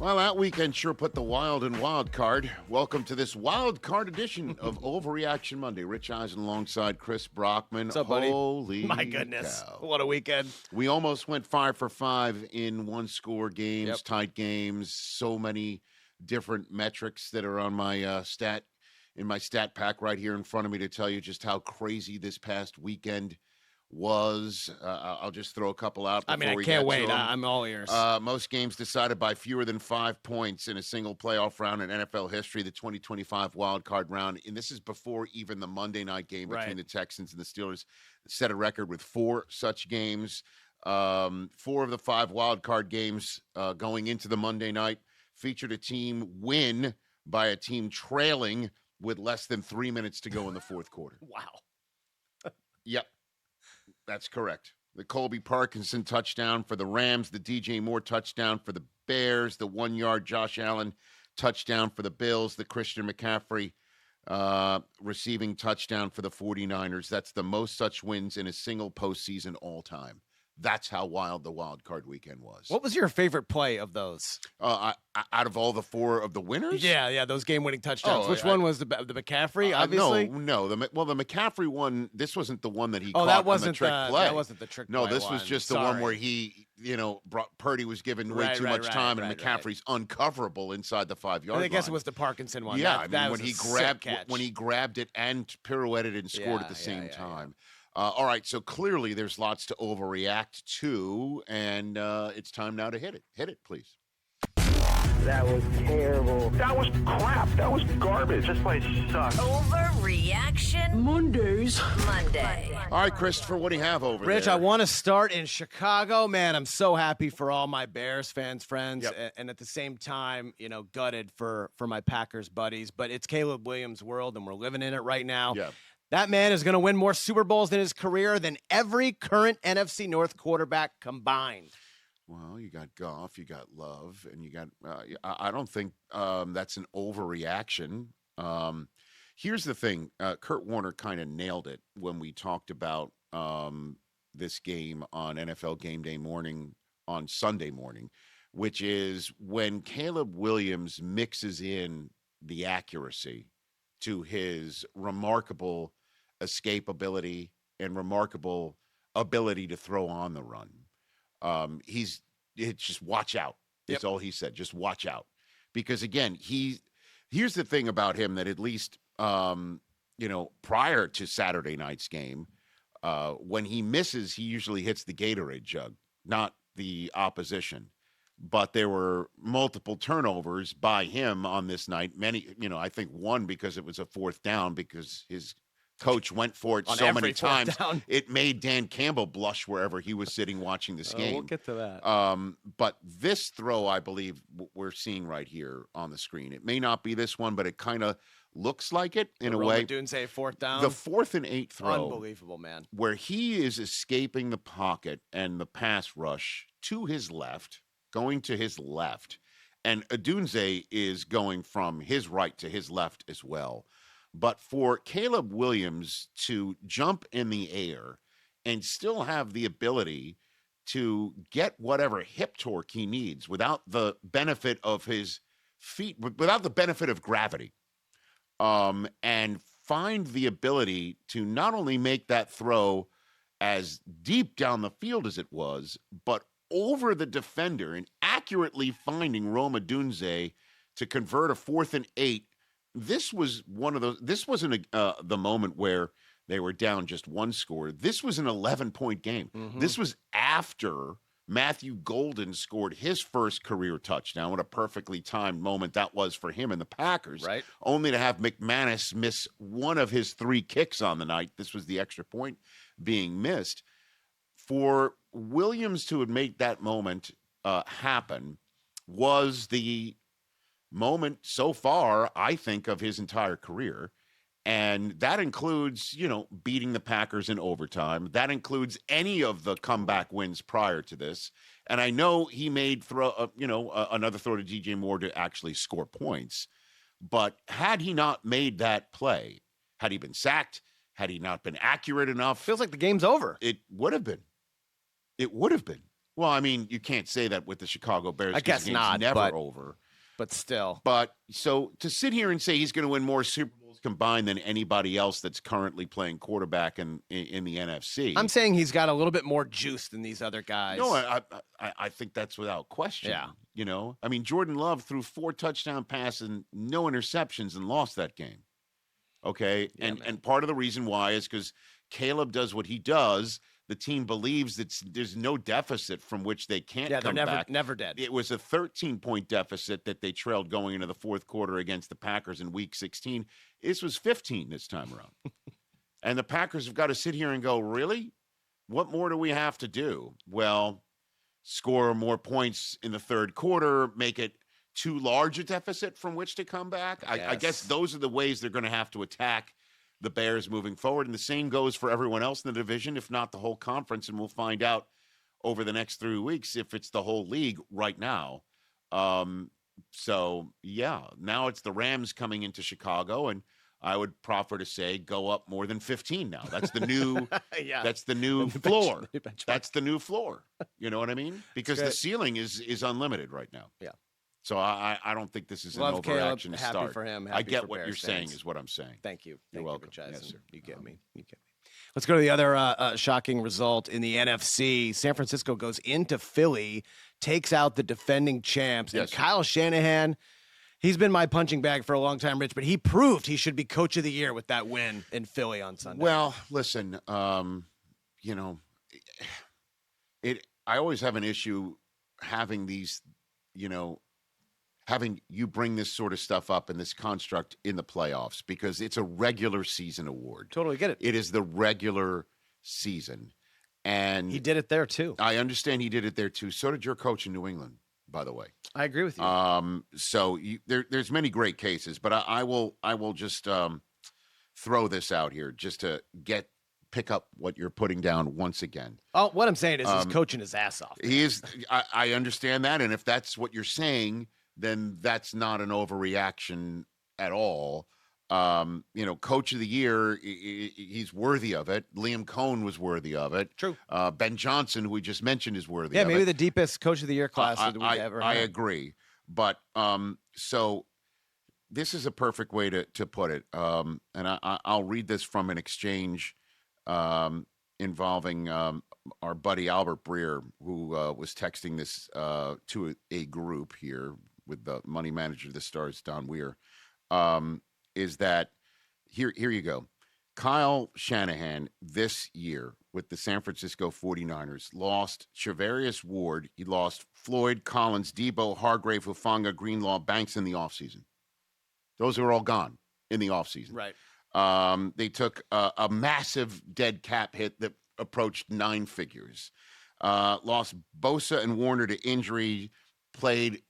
Well, that weekend sure put the wild in wild card. Welcome to this wild card edition of Overreaction Monday. Rich Eisen alongside Chris Brockman. What's up, buddy? Holy My goodness. cow. What a weekend. We almost went 5 for 5 in one-score games, Yep. tight games, so many different metrics that are on my stat pack right here in front of me to tell you just how crazy this past weekend was. I'll just throw a couple out before I we can't get wait. to them. I'm all ears. Most games decided by fewer than 5 points in a single playoff round in NFL history, the 2025 wild card round. And this is before even the Monday night game between the Texans and the Steelers set a record with 4 such games. 4 of the 5 wild card games going into the Monday night featured a team win by a team trailing with less than 3 minutes to go in the fourth quarter. Wow. Yep. That's correct. The Colby Parkinson touchdown for the Rams, the DJ Moore touchdown for the Bears, the 1-yard Josh Allen touchdown for the Bills, the Christian McCaffrey receiving touchdown for the 49ers. That's the most such wins in a single postseason all time. That's how wild the wild card weekend was. What was your favorite play of those? Out of all the 4 of the winners? Yeah, those game-winning touchdowns. Which one was the McCaffrey, No. obviously? The McCaffrey one, this wasn't the one that he Oh, caught that wasn't on the trick play. That wasn't the trick play. No, this was just the one where he, Purdy was given way too much time, and McCaffrey's uncoverable inside the 5-yard line. I guess it was the Parkinson one. Yeah, that when he grabbed it and pirouetted and scored at the same time. All right, so clearly there's lots to overreact to, and it's time now to hit it. Hit it, please. That was terrible. That was crap. That was garbage. This place sucks. Overreaction Monday. All right, Christopher, what do you have over Rich, there? I want to start in Chicago. Man, I'm so happy for all my Bears friends, and at the same time, gutted for my Packers buddies. But it's Caleb Williams' world, and we're living in it right now. Yeah. That man is going to win more Super Bowls in his career than every current NFC North quarterback combined. Well, you got Goff, you got Love, and you got I don't think that's an overreaction. Here's the thing. Kurt Warner kind of nailed it when we talked about this game on NFL Game Day morning on Sunday morning, which is when Caleb Williams mixes in the accuracy to his remarkable escapability and remarkable ability to throw on the run. It's just watch out. That's all he said. Just watch out. Because again, here's the thing about him that at least, prior to Saturday night's game, when he misses, he usually hits the Gatorade jug, not the opposition. But there were multiple turnovers by him on this night. Many, I think one because it was a 4th down because his coach went for it so many times. It made Dan Campbell blush wherever he was sitting watching this game. We'll get to that. But this throw, I believe, we're seeing right here on the screen. It may not be this one, but it kind of looks like it in a way. Dunze 4th down. The 4th and 8 throw. Unbelievable, man. Where he is escaping the pocket and the pass rush to his left, going to his left, and Odunze is going from his right to his left as well. But for Caleb Williams to jump in the air and still have the ability to get whatever hip torque he needs without the benefit of his feet, without the benefit of gravity, and find the ability to not only make that throw as deep down the field as it was, but over the defender and accurately finding Rome Odunze to convert a 4th and 8. This was one of those. This wasn't the moment where they were down just 1 score. This was an 11-point game. Mm-hmm. This was after Matthew Golden scored his first career touchdown. What a perfectly timed moment that was for him and the Packers. Right. Only to have McManus miss one of his 3 kicks on the night. This was the extra point being missed. For Williams to have made that moment happen was the moment so far, I think, of his entire career. And that includes, beating the Packers in overtime. That includes any of the comeback wins prior to this. And I know he made another throw to DJ Moore to actually score points. But had he not made that play, had he been sacked, had he not been accurate enough, Feels like the game's over. it would have been. It would have been. Well, I mean, you can't say that with the Chicago Bears. I 'cause guess the game's not, never over. But still. But so to sit here and say he's going to win more Super Bowls combined than anybody else that's currently playing quarterback in the NFC. I'm saying he's got a little bit more juice than these other guys. No, I think that's without question. Yeah. You know, I mean, Jordan Love threw 4 touchdown passes and no interceptions and lost that game. Okay. Yeah, and part of the reason why is because Caleb does what he does. The team believes that there's no deficit from which they can't come back. Never dead. It was a 13-point deficit that they trailed going into the fourth quarter against the Packers in Week 16. This was 15 this time around. And the Packers have got to sit here and go, really? What more do we have to do? Well, score more points in the third quarter, make it too large a deficit from which to come back. I guess those are the ways they're going to have to attack the Bears moving forward. And the same goes for everyone else in the division, if not the whole conference. And we'll find out over the next 3 weeks if it's the whole league right now. So, yeah, now it's the Rams coming into Chicago, and I would proffer to say go up more than 15 now. That's the new that's the new floor. That's the new floor. You know what I mean? Because the ceiling is unlimited right now. Yeah. So I don't think this is an Love Caleb. overreaction to Happy start. for him. I Happy get for what Bears you're saying fans. is what I'm saying. Thank you. You're welcome. Rich Eisen. Yes, sir. You get me. You get me. Let's go to the other shocking result in the NFC. San Francisco goes into Philly, takes out the defending champs, and Yes, sir. Kyle Shanahan. He's been my punching bag for a long time, Rich, but he proved he should be coach of the year with that win in Philly on Sunday. Well, listen, you know, I always have an issue having these, you know, having you bring this sort of stuff up in this construct in the playoffs because it's a regular season award. Totally get it. It is the regular season. And He did it there, too. I understand he did it there too. So did your coach in New England, by the way. I agree with you. So there's many great cases, but I will just throw this out here just to pick up what you're putting down once again. Oh, what I'm saying is he's coaching his ass off. He is. I understand that, and if that's what you're saying, then that's not an overreaction at all. You know, coach of the year, he's worthy of it. Liam Cohn was worthy of it. True. Ben Johnson, who we just mentioned, is worthy of it. Yeah, maybe the deepest coach of the year class that we've ever had. I agree. But so this is a perfect way to put it. And I'll read this from an exchange involving our buddy Albert Breer, who was texting this to a group here with the money manager of the Stars, Don Weir. Is that here you go. Kyle Shanahan this year with the San Francisco 49ers lost Charvarius Ward. He lost Floyd, Collins, Debo, Hargrave, Hufanga, Greenlaw, Banks in the offseason. Those are all gone in the offseason. Right. They took a massive dead cap hit that approached 9 figures. Lost Bosa and Warner to injury, played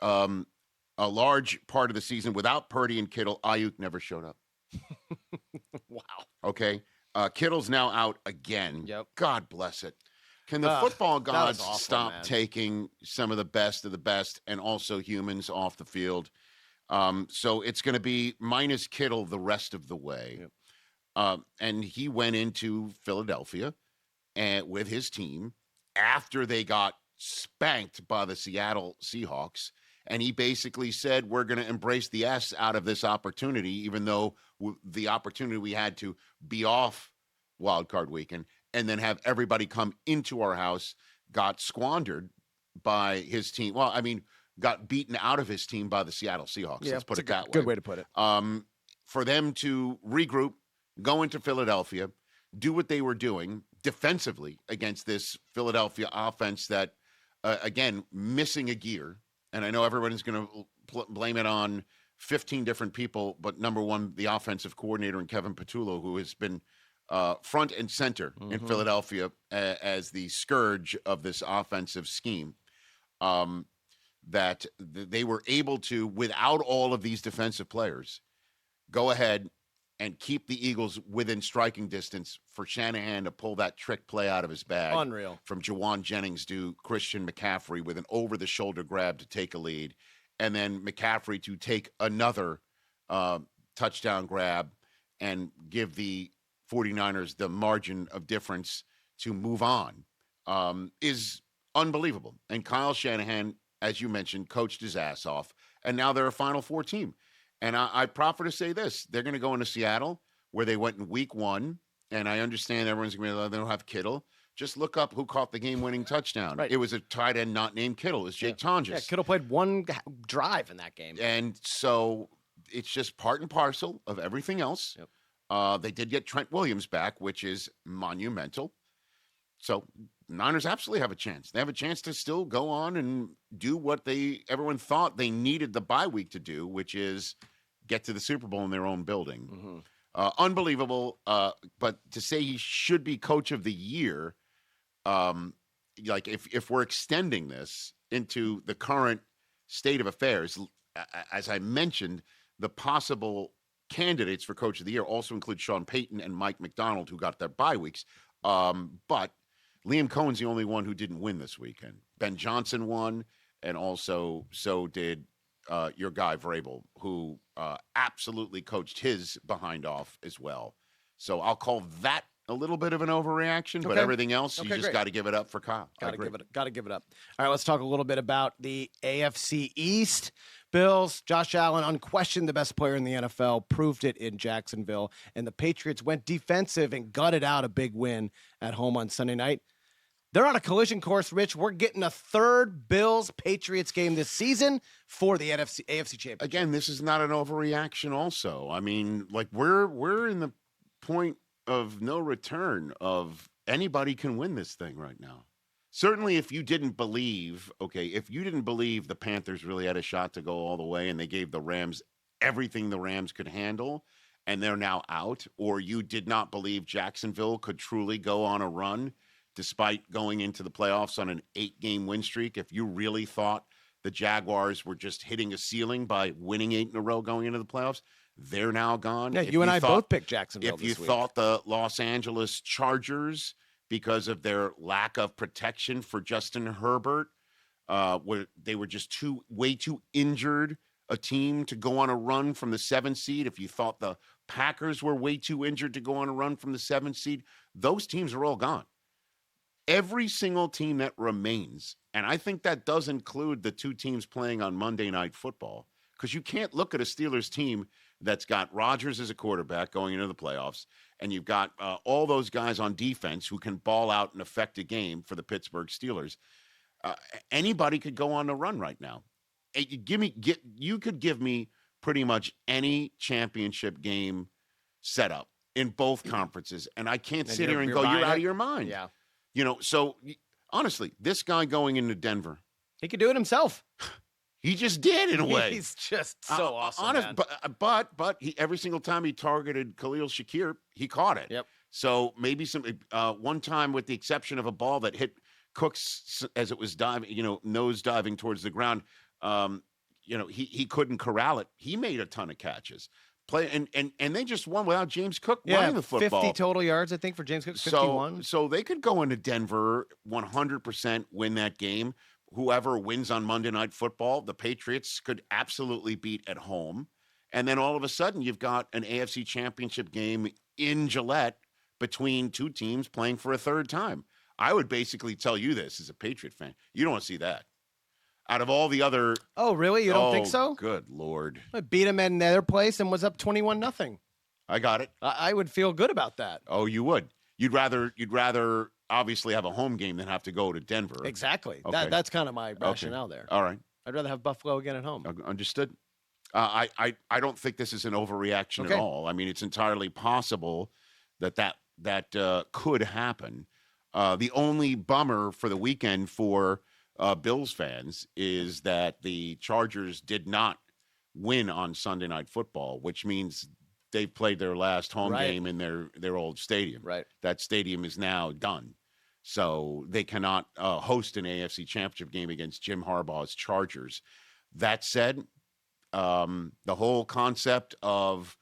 a large part of the season without Purdy and Kittle. Ayuk never showed up. Wow. Okay. Kittle's now out again. Yep. God bless it. Can the football gods awful, stop man. taking some of the best and also humans off the field? So it's going to be minus Kittle the rest of the way. Yep. And he went into Philadelphia with his team after they got spanked by the Seattle Seahawks. And he basically said, we're going to embrace the S out of this opportunity, even though the opportunity we had to be off Wild Card Weekend and then have everybody come into our house got squandered by his team. Well, I mean, got beaten out of his team by the Seattle Seahawks. Yeah, Let's put it that way. Good way to put it. For them to regroup, go into Philadelphia, do what they were doing defensively against this Philadelphia offense that, again, missing a gear. And I know everyone's going to blame it on 15 different people, but number one, the offensive coordinator and Kevin Patullo, who has been front and center in Philadelphia as the scourge of this offensive scheme, that they were able to, without all of these defensive players, go ahead and keep the Eagles within striking distance for Shanahan to pull that trick play out of his bag. Unreal. From Jawan Jennings to Christian McCaffrey with an over-the-shoulder grab to take a lead, and then McCaffrey to take another touchdown grab and give the 49ers the margin of difference to move on, is unbelievable. And Kyle Shanahan, as you mentioned, coached his ass off, and now they're a Final Four team. And I proffer to say this: they're going to go into Seattle, where they went in week 1, and I understand everyone's going to be like, they don't have Kittle. Just look up who caught the game-winning touchdown. Right. It was a tight end not named Kittle. It was Jake Tonjes. Yeah, Kittle played one drive in that game. And so it's just part and parcel of everything else. Yep. They did get Trent Williams back, which is monumental. So Niners absolutely have a chance. They have a chance to still go on and do what everyone thought they needed the bye week to do, which is get to the Super Bowl in their own building. Mm-hmm. Unbelievable. But to say he should be coach of the year, like if we're extending this into the current state of affairs, as I mentioned, the possible candidates for coach of the year also include Sean Payton and Mike McDonald, who got their bye weeks. But Liam Cohen's the only one who didn't win this weekend. Ben Johnson won, and also so did your guy Vrabel, who absolutely coached his behind off as well. So I'll call that a little bit of an overreaction, but everything else, you just got to give it up for Kyle. Got to give it up. All right, let's talk a little bit about the AFC East. Bills, Josh Allen, unquestioned the best player in the NFL, proved it in Jacksonville, and the Patriots went defensive and gutted out a big win at home on Sunday night. They're on a collision course, Rich. We're getting a third Bills-Patriots game this season for the AFC Championship. Again, this is not an overreaction also. I mean, like we're in the point of no return of anybody can win this thing right now. Certainly if you didn't believe the Panthers really had a shot to go all the way and they gave the Rams everything the Rams could handle and they're now out, or you did not believe Jacksonville could truly go on a run despite going into the playoffs on an 8-game win streak, if you really thought the Jaguars were just hitting a ceiling by winning 8 in a row going into the playoffs, they're now gone. Yeah, you and I both picked Jacksonville this week. If you thought the Los Angeles Chargers, because of their lack of protection for Justin Herbert, they were just way too injured a team to go on a run from the 7th seed. If you thought the Packers were way too injured to go on a run from the 7th seed, those teams are all gone. Every single team that remains, and I think that does include the 2 teams playing on Monday Night Football, because you can't look at a Steelers team that's got Rodgers as a quarterback going into the playoffs, and you've got all those guys on defense who can ball out and affect a game for the Pittsburgh Steelers. Anybody could go on the run right now. You could give me pretty much any championship game setup in both conferences, and I can't sit here and go, you're out of your mind. Yeah. So honestly, this guy going into Denver, he could do it himself. He just did in a way. He's just so awesome. Honest, man. but he every single time he targeted Khalil Shakir, he caught it. Yep. So maybe one time, with the exception of a ball that hit Cooks as it was diving, nose diving towards the ground, he couldn't corral it. He made a ton of catches. And they just won without James Cook running the football. 50 total yards, I think, for James Cook. 51. So they could go into Denver 100%, win that game. Whoever wins on Monday Night Football, the Patriots could absolutely beat at home. And then all of a sudden, you've got an AFC Championship game in Gillette between 2 teams playing for a third time. I would basically tell you this as a Patriot fan. You don't want to see that. Out of all the other... Oh, really? You don't think so? Good Lord. I beat him in their place and was up 21-0. I got it. I would feel good about that. Oh, you would. You'd rather obviously have a home game than have to go to Denver. Exactly. Okay. That's kind of my rationale there. All right. I'd rather have Buffalo again at home. Understood. I don't think this is an overreaction at all. I mean, it's entirely possible that could happen. The only bummer for the weekend for Bills fans is that the Chargers did not win on Sunday Night Football, which means they've played their last home game in their old stadium. Right. That stadium is now done. So they cannot host an AFC Championship game against Jim Harbaugh's Chargers. That said, the whole concept of,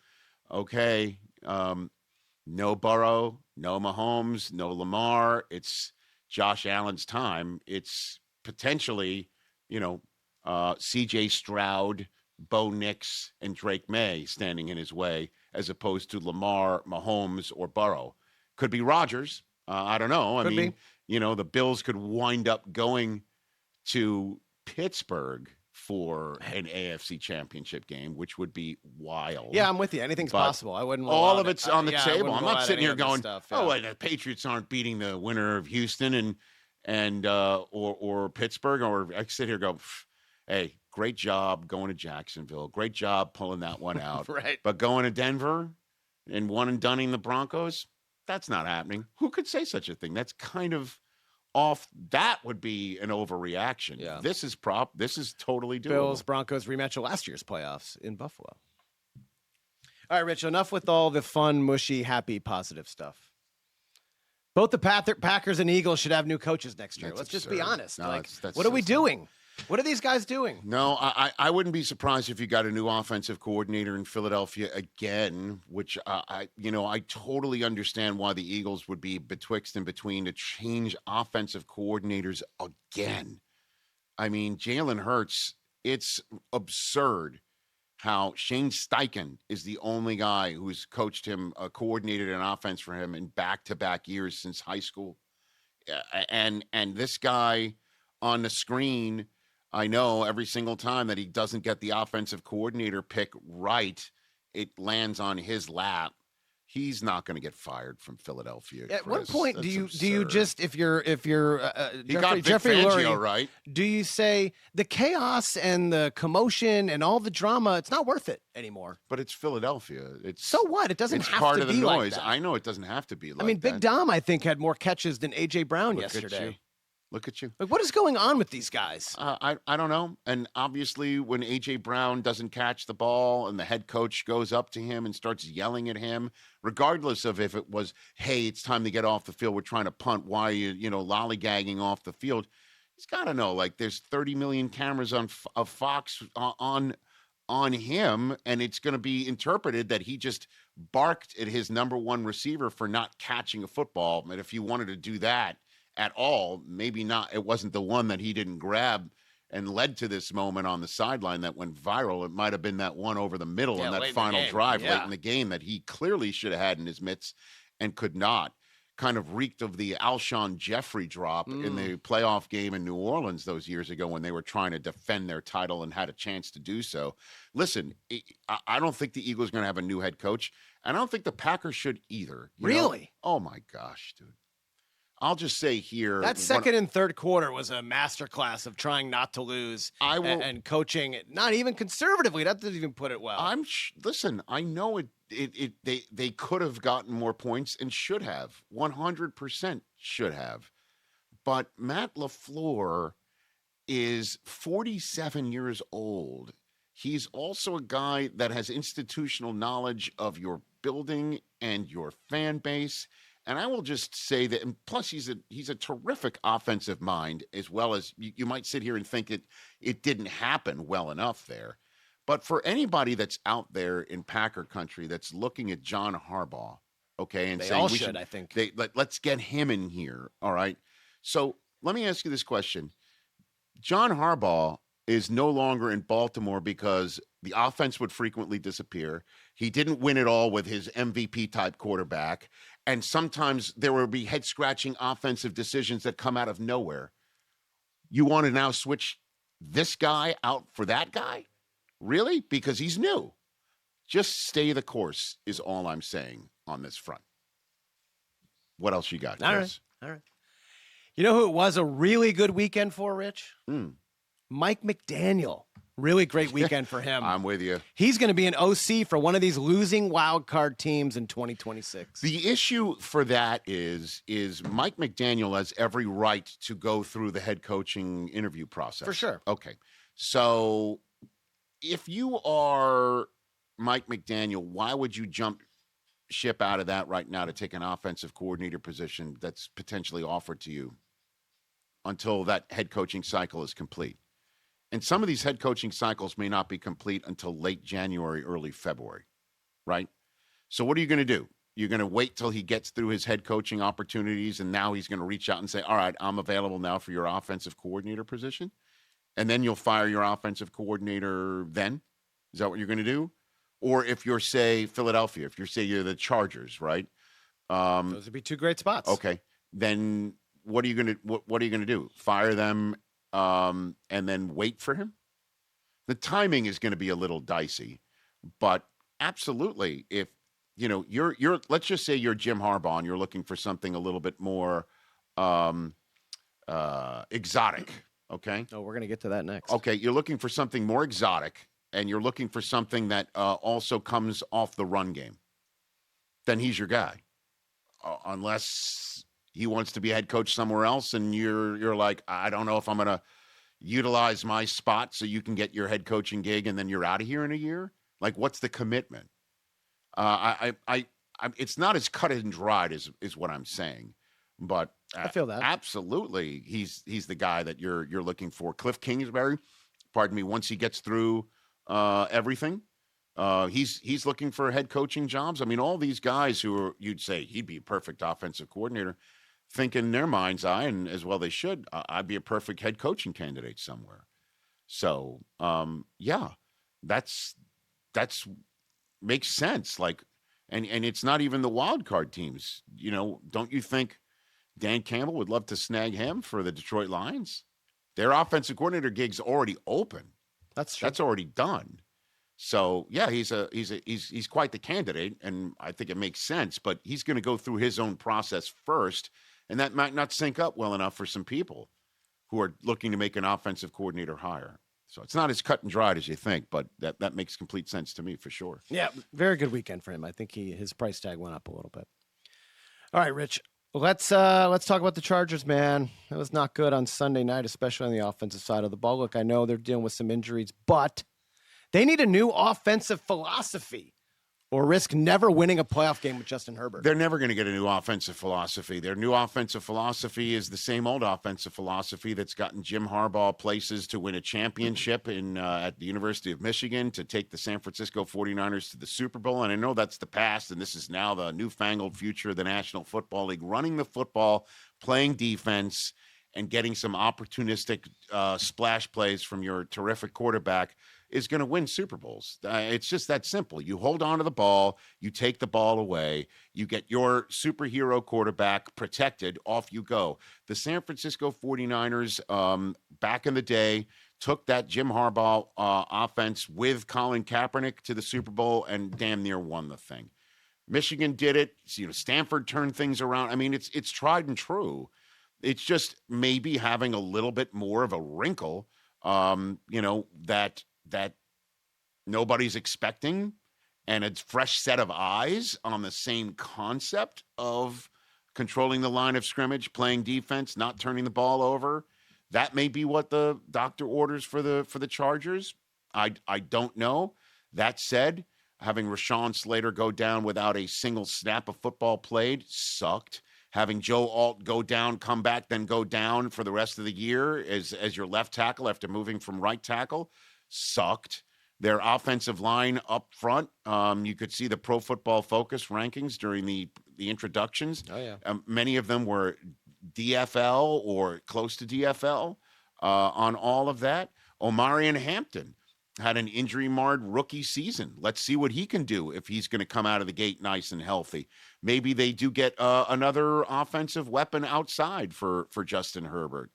no Burrow, no Mahomes, no Lamar, it's Josh Allen's time. It's potentially, C.J. Stroud, Bo Nix, and Drake May standing in his way, as opposed to Lamar, Mahomes, or Burrow. Could be Rodgers. I don't know. I mean, the Bills could wind up going to Pittsburgh for an AFC Championship game, which would be wild. Yeah, I'm with you. Anything's But possible. I wouldn't. all of it's on the I table. wouldn't I'm rule not out sitting any here of this going, stuff, "Oh, the Patriots aren't beating the winner of Houston or Pittsburgh." Or I sit here and go, "Hey, great job going to Jacksonville. Great job pulling that one out." Right. But going to Denver and one and dunning the Broncos, that's not happening. Who could say such a thing? That's kind of off. That would be an overreaction. Yeah. This is totally doable. Bills Broncos rematch of last year's playoffs in Buffalo. All right, Rich, enough with all the fun, mushy, happy, positive stuff. Both the Packers and Eagles should have new coaches next year. That's Let's just be absurd. honest. No, Like, that's what are so we sad. doing? What are these guys doing? No, I wouldn't be surprised if you got a new offensive coordinator in Philadelphia again, which I totally understand why the Eagles would be betwixt and between to change offensive coordinators again. I mean, Jalen Hurts, it's absurd how Shane Steichen is the only guy who's coached him, coordinated an offense for him in back-to-back years since high school. And this guy on the screen, I know every single time that he doesn't get the offensive coordinator pick right, it lands on his lap. He's not going to get fired from Philadelphia. At what Chris. point That's do you absurd. just if you're He got Vic Jeffrey Fangio, Lurie, right? do you say the chaos and the commotion and all the drama, it's not worth it anymore? But it's Philadelphia. It's So what? It doesn't it's have part to of the be like noise. that. I know it doesn't have to be like I mean, Big that. Dom, I think, had more catches than A.J. Brown Look at yesterday. you. Look at you. Like, what is going on with these guys? I don't know. And obviously, when A.J. Brown doesn't catch the ball and the head coach goes up to him and starts yelling at him, regardless of if it was, "Hey, it's time to get off the field. We're trying to punt. Why are you lollygagging off the field?" He's got to know, like, there's 30 million cameras of Fox on him, and it's going to be interpreted that he just barked at his number one receiver for not catching a football. And if you wanted to do that at all, maybe not. It wasn't the one that he didn't grab and led to this moment on the sideline that went viral. It might have been that one over the middle in late that in the final game. drive Yeah. late in the game that he clearly should have had in his mitts and could not. Kind of reeked of the Alshon Jeffrey drop in the playoff game in New Orleans those years ago when they were trying to defend their title and had a chance to do so. Listen, I don't think the Eagles are going to have a new head coach, and I don't think the Packers should either. You know? Really? Oh, my gosh, dude. I'll just say here. That second and third quarter was a masterclass of trying not to lose and coaching, not even conservatively. That doesn't even put it well. Listen, I know they could have gotten more points and should have. 100% should have. But Matt LaFleur is 47 years old. He's also a guy that has institutional knowledge of your building and your fan base. And I will just say that, and plus he's a terrific offensive mind, as well as you might sit here and think it didn't happen well enough there. But for anybody that's out there in Packer country that's looking at John Harbaugh, okay, and They saying all we should, I think. let's get him in here, all right? So let me ask you this question. John Harbaugh is no longer in Baltimore because the offense would frequently disappear. He didn't win it all with his MVP-type quarterback. And sometimes there will be head-scratching offensive decisions that come out of nowhere. You want to now switch this guy out for that guy? Really? Because he's new. Just stay the course is all I'm saying on this front. What else you got, Chris? All right. You know who it was a really good weekend for, Rich? Mike McDaniel. Really great weekend for him. I'm with you. He's going to be an OC for one of these losing wild card teams in 2026. The issue for that is Mike McDaniel has every right to go through the head coaching interview process. For sure. Okay. So if you are Mike McDaniel, why would you jump ship out of that right now to take an offensive coordinator position that's potentially offered to you until that head coaching cycle is complete? And some of these head coaching cycles may not be complete until late January, early February, right? So what are you going to do? You're going to wait till he gets through his head coaching opportunities, and now he's going to reach out and say, all right, I'm available now for your offensive coordinator position? And then you'll fire your offensive coordinator then? Is that what you're going to do? Or if you're, say, Philadelphia, if you're, say, you're the Chargers, right? Those would be two great spots. Okay. Then what are you gonna what are you gonna do? Fire them and then wait for him? The timing is going to be a little dicey, but absolutely, if you're let's just say you're Jim Harbaugh and you're looking for something a little bit more exotic. Okay. Oh, we're gonna get to that next. Okay, you're looking for something more exotic, and you're looking for something that also comes off the run game. Then he's your guy, unless he wants to be head coach somewhere else, and you're like, I don't know if I'm gonna utilize my spot so you can get your head coaching gig, and then you're out of here in a year. Like, what's the commitment? It's not as cut and dried as what I'm saying, but I feel that absolutely he's the guy that you're looking for. Cliff Kingsbury, pardon me, once he gets through everything, he's looking for head coaching jobs. I mean, all these guys you'd say he'd be a perfect offensive coordinator, think in their mind's eye, and as well they should, I'd be a perfect head coaching candidate somewhere. So yeah, that's makes sense. Like, and it's not even the wild card teams. Don't you think Dan Campbell would love to snag him for the Detroit Lions? Their offensive coordinator gig's already open. That's true. That's already done. So yeah, he's quite the candidate, and I think it makes sense. But he's going to go through his own process first, and that might not sync up well enough for some people who are looking to make an offensive coordinator hire. So it's not as cut and dried as you think, but that makes complete sense to me for sure. Yeah, very good weekend for him. I think his price tag went up a little bit. All right, Rich. Let's talk about the Chargers, man. That was not good on Sunday night, especially on the offensive side of the ball. Look, I know they're dealing with some injuries, but they need a new offensive philosophy or risk never winning a playoff game with Justin Herbert. They're never going to get a new offensive philosophy. Their new offensive philosophy is the same old offensive philosophy that's gotten Jim Harbaugh places to win a championship at the University of Michigan, to take the San Francisco 49ers to the Super Bowl. And I know that's the past, and this is now the newfangled future of the National Football League. Running the football, playing defense, and getting some opportunistic splash plays from your terrific quarterback is going to win Super Bowls. It's just that simple. You hold on to the ball, you take the ball away, you get your superhero quarterback protected, off you go. The San Francisco 49ers, back in the day, took that Jim Harbaugh offense with Colin Kaepernick to the Super Bowl and damn near won the thing. Michigan did it. Stanford turned things around. I mean, it's tried and true. It's just maybe having a little bit more of a wrinkle, that nobody's expecting, and a fresh set of eyes on the same concept of controlling the line of scrimmage, playing defense, not turning the ball over. That may be what the doctor orders for the Chargers. I don't know. That said, having Rashawn Slater go down without a single snap of football played sucked. Having Joe Alt go down, come back, then go down for the rest of the year as your left tackle after moving from right tackle sucked. Their offensive line up front, you could see the Pro Football Focus rankings during the introductions. Oh, yeah. Many of them were DFL or close to DFL on all of that. Omarion Hampton had an injury-marred rookie season. Let's see what he can do if he's going to come out of the gate nice and healthy. Maybe they do get another offensive weapon outside for Justin Herbert.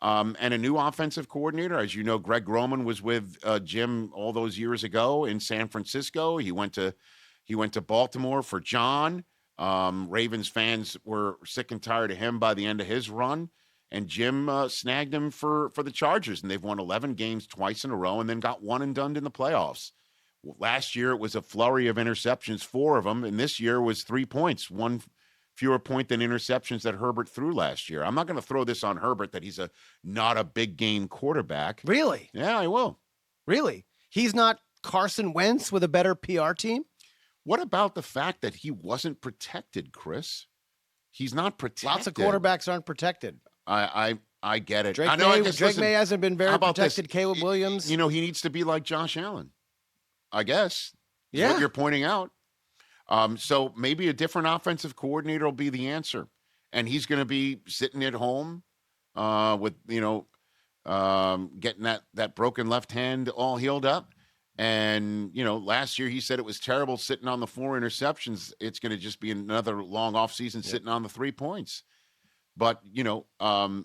And a new offensive coordinator. As you know, Greg Roman was with Jim all those years ago in San Francisco. He went to Baltimore for John. Ravens fans were sick and tired of him by the end of his run. And Jim snagged him for the Chargers, and they've won 11 games twice in a row and then got one and done in the playoffs. Last year, it was a flurry of interceptions, 4 of them, and this year was 3 points, one fewer point than interceptions that Herbert threw last year. I'm not going to throw this on Herbert that he's not a big game quarterback. Really? Yeah, I will. Really? He's not Carson Wentz with a better PR team? What about the fact that he wasn't protected, Chris? He's not protected. Lots of quarterbacks aren't protected. I get it. Drake May hasn't been very protected. Caleb Williams. He needs to be like Josh Allen, I guess. Yeah. What you're pointing out. So maybe a different offensive coordinator will be the answer. And he's going to be sitting at home with, getting that broken left hand all healed up. And, last year he said it was terrible sitting on the 4 interceptions. It's going to just be another long offseason sitting on the 3 points. But,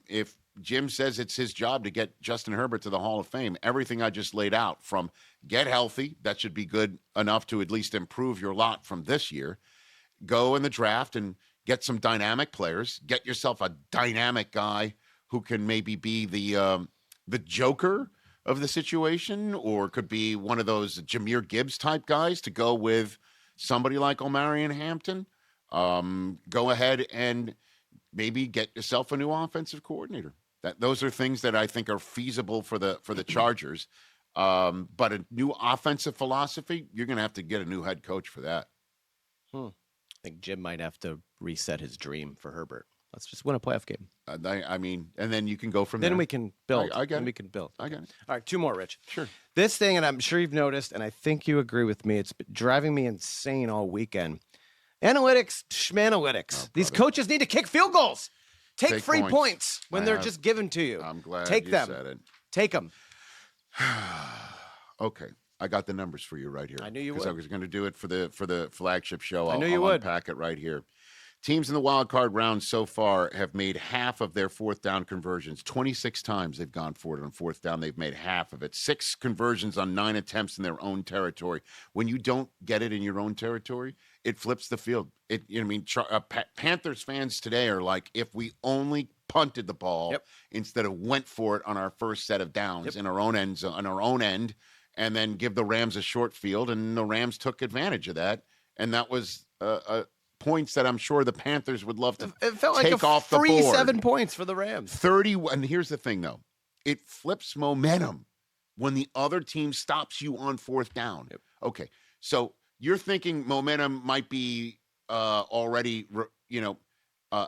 if Jim says it's his job to get Justin Herbert to the Hall of Fame, everything I just laid out from get healthy, that should be good enough to at least improve your lot from this year. Go in the draft and get some dynamic players. Get yourself a dynamic guy who can maybe be the joker of the situation, or could be one of those Jahmyr Gibbs type guys to go with somebody like Omarion Hampton. Go ahead and maybe get yourself a new offensive coordinator. Those are things that I think are feasible for the Chargers. But a new offensive philosophy, you're going to have to get a new head coach for that. I think Jim might have to reset his dream for Herbert. Let's just win a playoff game. And then you can go from there. Then we can build. I get it. We can build. I got it. All right, two more, Rich. Sure. This thing, and I'm sure you've noticed, and I think you agree with me, it's been driving me insane all weekend. Analytics, schmanalytics. Oh, These coaches need to kick field goals. Take free points when they're just given to you. I'm glad Take you them. said it. Take them. Okay. I got the numbers for you right here. I knew you would. Because I was going to do it for the flagship show. I knew you would. Unpack it right here. Teams in the wild card round so far have made half of their fourth down conversions. 26 times they've gone for it on fourth down. They've made half of it. 6 conversions on 9 attempts in their own territory. When you don't get it in your own territory, it flips the field. Panthers fans today are like, if we only punted the ball instead of went for it on our first set of downs in our own end zone, on our own end, and then give the Rams a short field, and the Rams took advantage of that, and that was points that I'm sure the Panthers would love to It felt take like a off the free board. 7 points for the Rams. 30, and here's the thing, though. It flips momentum when the other team stops you on fourth down. Okay, so you're thinking momentum might be already,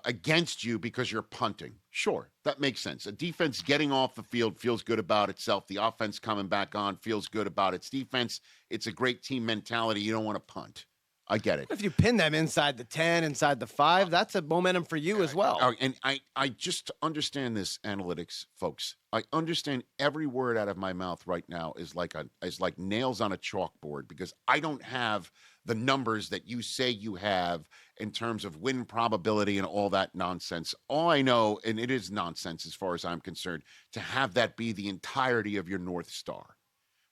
against you because you're punting. Sure, that makes sense. A defense getting off the field feels good about itself. The offense coming back on feels good about its defense. It's a great team mentality. You don't want to punt. I get it. If you pin them inside the 10, inside the 5, that's a momentum for you as well. And I just understand this, analytics, folks. I understand every word out of my mouth right now is like nails on a chalkboard, because I don't have the numbers that you say you have in terms of win probability and all that nonsense. All I know, and it is nonsense as far as I'm concerned, to have that be the entirety of your North Star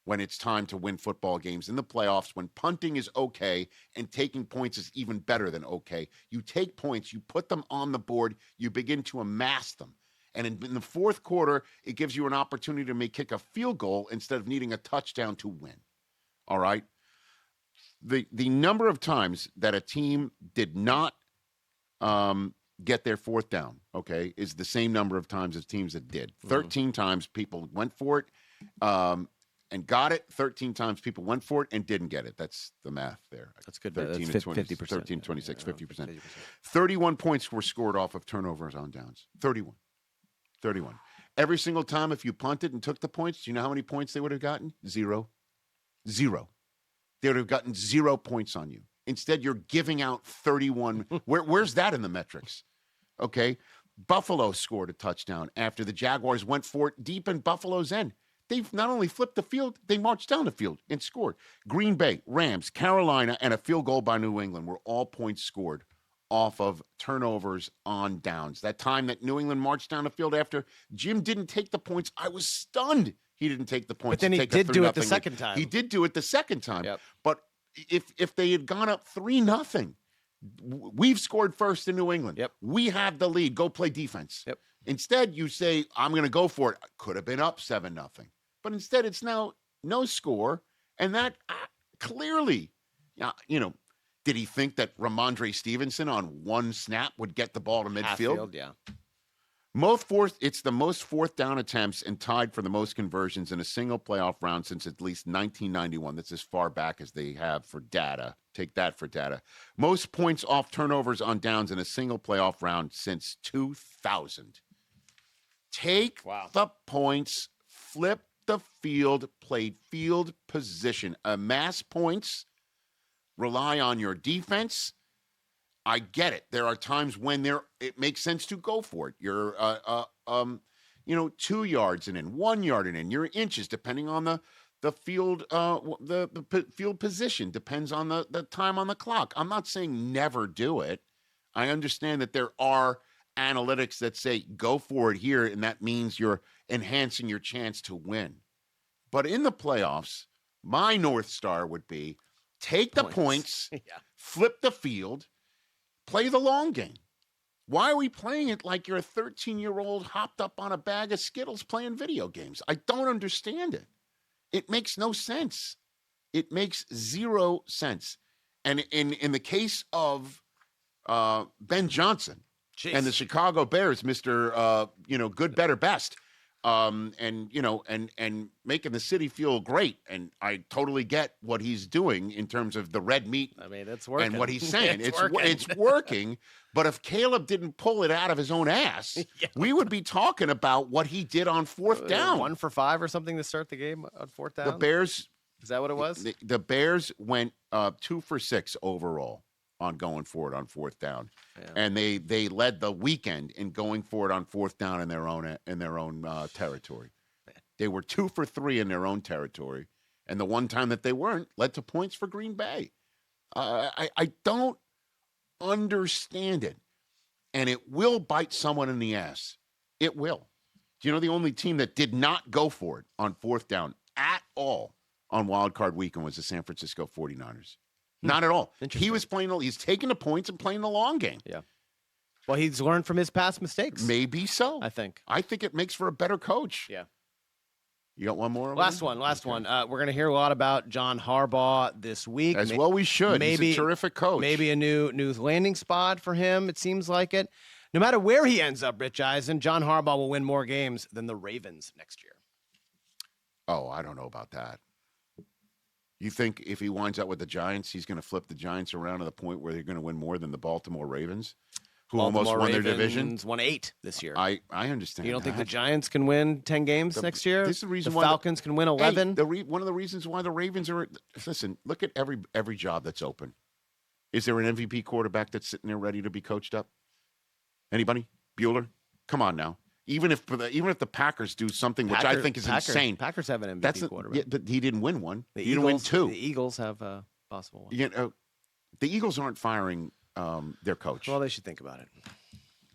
when it's time to win football games in the playoffs, when punting is okay and taking points is even better than okay. You take points, you put them on the board, you begin to amass them. And in the fourth quarter, it gives you an opportunity to kick a field goal instead of needing a touchdown to win. All right? The number of times that a team did not get their fourth down, okay, is the same number of times as teams that did. 13 times people went for it and got it. 13 times people went for it and didn't get it. That's the math there. That's good. 13 That's to 20, 50%. 13, 26, 50%. 50%. 31 points were scored off of turnovers on downs. 31. Every single time, if you punted and took the points, do you know how many points they would have gotten? Zero. They would have gotten 0 points on you. Instead, you're giving out 31. Where's that in the metrics? Okay. Buffalo scored a touchdown after the Jaguars went for it deep in Buffalo's end. They've not only flipped the field, they marched down the field and scored. Green Bay, Rams, Carolina, and a field goal by New England were all points scored off of turnovers on downs. That time that New England marched down the field after Jim didn't take the points, I was stunned he didn't take the points. But then he did do it the second time. He did do it the second time. Yep. But if they had gone up 3-0, we've scored first in New England. Yep. We have the lead. Go play defense. Yep. Instead, you say, I'm going to go for it. Could have been up 7-0. But instead, it's now no score. And that clearly, did he think that Ramondre Stevenson on one snap would get the ball to midfield? Half-field, yeah. It's the most fourth down attempts and tied for the most conversions in a single playoff round since at least 1991. That's as far back as they have for data. Take that for data. Most points off turnovers on downs in a single playoff round since 2000. Take the points, flip the field, play field position, amass points, rely on your defense. I get it. There are times when it makes sense to go for it. You're 2 yards and in, 1 yard and in. You're inches, depending on the field, the field position depends on the time on the clock. I'm not saying never do it. I understand that there are analytics that say go for it here, and that means you're enhancing your chance to win. But in the playoffs, my North Star would be take the points, flip the field, play the long game. Why are we playing it like you're a 13-year-old hopped up on a bag of Skittles playing video games? I don't understand it. It makes no sense. It makes zero sense. And in the case of Ben Johnson and the Chicago Bears, Mr. Good, better, best, and making the city feel great. And I totally get what he's doing in terms of the red meat. I mean, it's working. And what he's saying. It's working. But if Caleb didn't pull it out of his own ass, we would be talking about what he did on fourth down. 1 for 5 or something to start the game on fourth down? The Bears. Is that what it was? The Bears went 2 for 6 overall on going forward on fourth down. Yeah. And they led the weekend in going forward on fourth down in their own territory. They were 2 for 3 in their own territory. And the one time that they weren't led to points for Green Bay. I don't understand it, and it will bite someone in the ass. It will. Do you know the only team that did not go for it on fourth down at all on Wild Card Weekend was the San Francisco 49ers? Not at all. He's taking the points and playing the long game. Yeah. Well, he's learned from his past mistakes. Maybe so. I think it makes for a better coach. Yeah. You got one more? Last one. We're going to hear a lot about John Harbaugh this week. As well we should. He's a terrific coach. Maybe a new landing spot for him, it seems like it. No matter where he ends up, Rich Eisen, John Harbaugh will win more games than the Ravens next year. Oh, I don't know about that. You think if he winds up with the Giants, he's going to flip the Giants around to the point where they're going to win more than the Baltimore Ravens? Who almost won their division? Won 8 this year. I understand. You don't think the Giants can win 10 games next year? This is the reason the why Falcons can win 11. One of the reasons why the Ravens are. Listen, look at every job that's open. Is there an MVP quarterback that's sitting there ready to be coached up? Anybody? Bueller? Come on now. Even if the Packers do something which I think is insane. Packers have an MVP quarterback. But he didn't win one. He didn't win 2. The Eagles have a possible one. The Eagles aren't firing their coach. Well, they should think about it.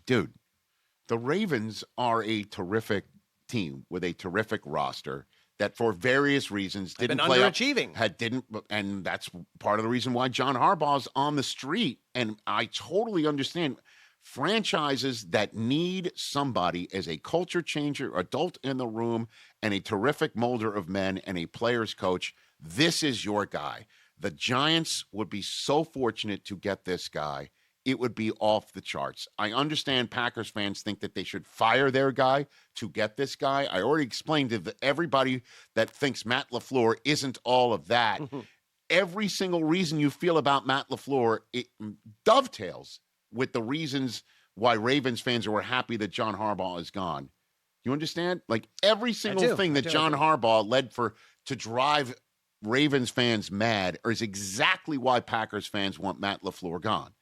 Dude, the Ravens are a terrific team with a terrific roster that for various reasons didn't play underachieving. And that's part of the reason why John Harbaugh's on the street. And I totally understand franchises that need somebody as a culture changer, adult in the room, and a terrific molder of men and a player's coach. This is your guy. The Giants would be so fortunate to get this guy. It would be off the charts. I understand Packers fans think that they should fire their guy to get this guy. I already explained to everybody that thinks Matt LaFleur isn't all of that. Every single reason you feel about Matt LaFleur, it dovetails with the reasons why Ravens fans were happy that John Harbaugh is gone. You understand? Like every single thing that John Harbaugh led to drive Ravens fans mad is exactly why Packers fans want Matt LaFleur gone.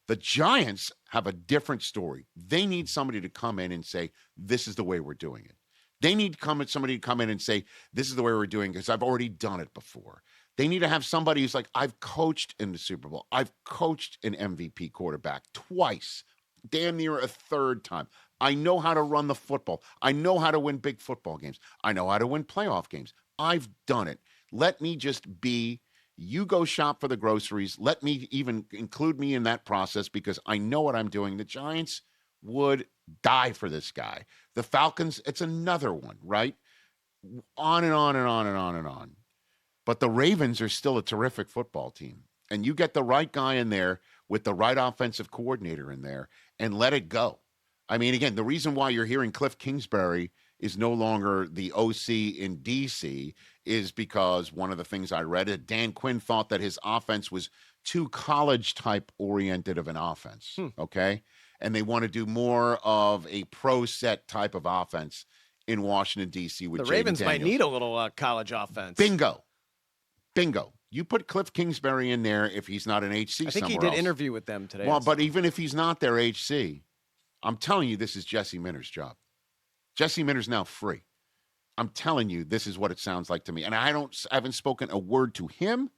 The Giants have a different story. They need somebody to come in and say, this is the way we're doing it. They need somebody to come in and say, this is the way we're doing it because I've already done it before. They need to have somebody who's like, I've coached in the Super Bowl. I've coached an MVP quarterback twice, damn near a third time. I know how to run the football. I know how to win big football games. I know how to win playoff games. I've done it. Let me just be, you go shop for the groceries. Let me even include me in that process because I know what I'm doing. The Giants would die for this guy. The Falcons, it's another one, right? On and on and on and on and on. But the Ravens are still a terrific football team. And you get the right guy in there with the right offensive coordinator in there and let it go. I mean, again, the reason why you're hearing Cliff Kingsbury is no longer the OC in D.C. is because one of the things I read, Dan Quinn thought that his offense was too college-type oriented of an offense, okay? And they want to do more of a pro-set type of offense in Washington, D.C. with the Ravens might need a little college offense. Bingo. You put Cliff Kingsbury in there if he's not an HC somewhere I think he did interview with them today. Well, but even if he's not their HC, I'm telling you this is Jesse Minter's job. Jesse Minter's now free. I'm telling you this is what it sounds like to me. And I haven't spoken a word to him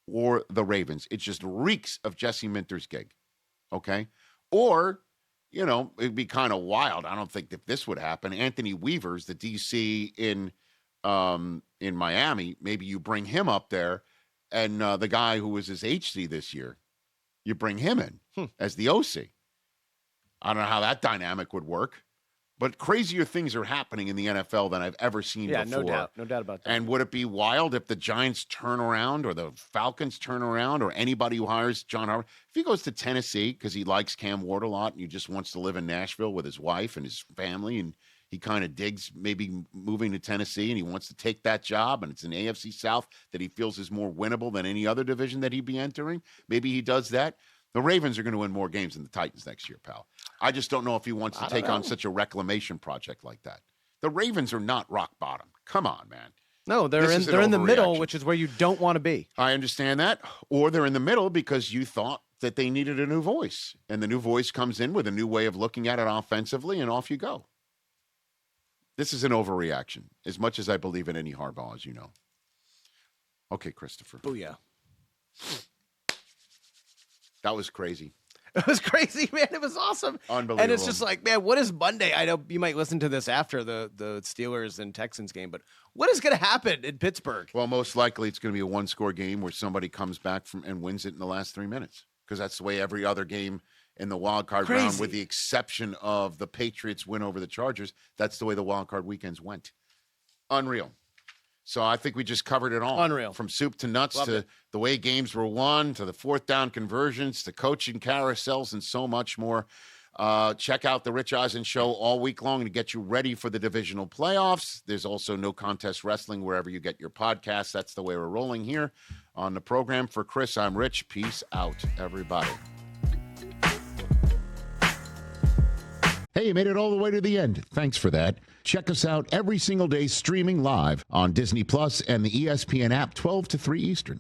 or the Ravens. It just reeks of Jesse Minter's gig. Okay? Or it'd be kind of wild. I don't think that this would happen. Anthony Weaver's the DC in Miami. Maybe you bring him up there, and the guy who was his HC this year, you bring him in as the OC. I don't know how that dynamic would work, but crazier things are happening in the NFL than I've ever seen before. Yeah, no doubt about that. And would it be wild if the Giants turn around or the Falcons turn around or anybody who hires John Harbaugh? If he goes to Tennessee because he likes Cam Ward a lot and he just wants to live in Nashville with his wife and his family, and he kind of digs maybe moving to Tennessee and he wants to take that job, and it's an AFC South that he feels is more winnable than any other division that he'd be entering, maybe he does that. The Ravens are going to win more games than the Titans next year, pal. I just don't know if he wants to take on such a reclamation project like that. The Ravens are not rock bottom. Come on, man. No, they're in the middle, which is where you don't want to be. I understand that. Or they're in the middle because you thought that they needed a new voice. And the new voice comes in with a new way of looking at it offensively, and off you go. This is an overreaction, as much as I believe in any Harbaugh, as you know. Okay, Christopher. Booyah. That was crazy. It was crazy, man. It was awesome. Unbelievable. And it's just like, man, what is Monday? I know you might listen to this after the Steelers and Texans game, but what is going to happen in Pittsburgh? Well, most likely it's going to be a one-score game where somebody comes back and wins it in the last 3 minutes, because that's the way every other game in the wild card round, with the exception of the Patriots win over the Chargers, that's the way the wild card weekends went. Unreal. So I think we just covered it all. Unreal. From soup to nuts to the way games were won, to the fourth down conversions, to coaching carousels, and so much more. Check out the Rich Eisen Show all week long to get you ready for the divisional playoffs. There's also No Contest Wrestling wherever you get your podcasts. That's the way we're rolling here on the program. For Chris, I'm Rich. Peace out, everybody. Hey, you made it all the way to the end. Thanks for that. Check us out every single day streaming live on Disney Plus and the ESPN app 12 to 3 Eastern.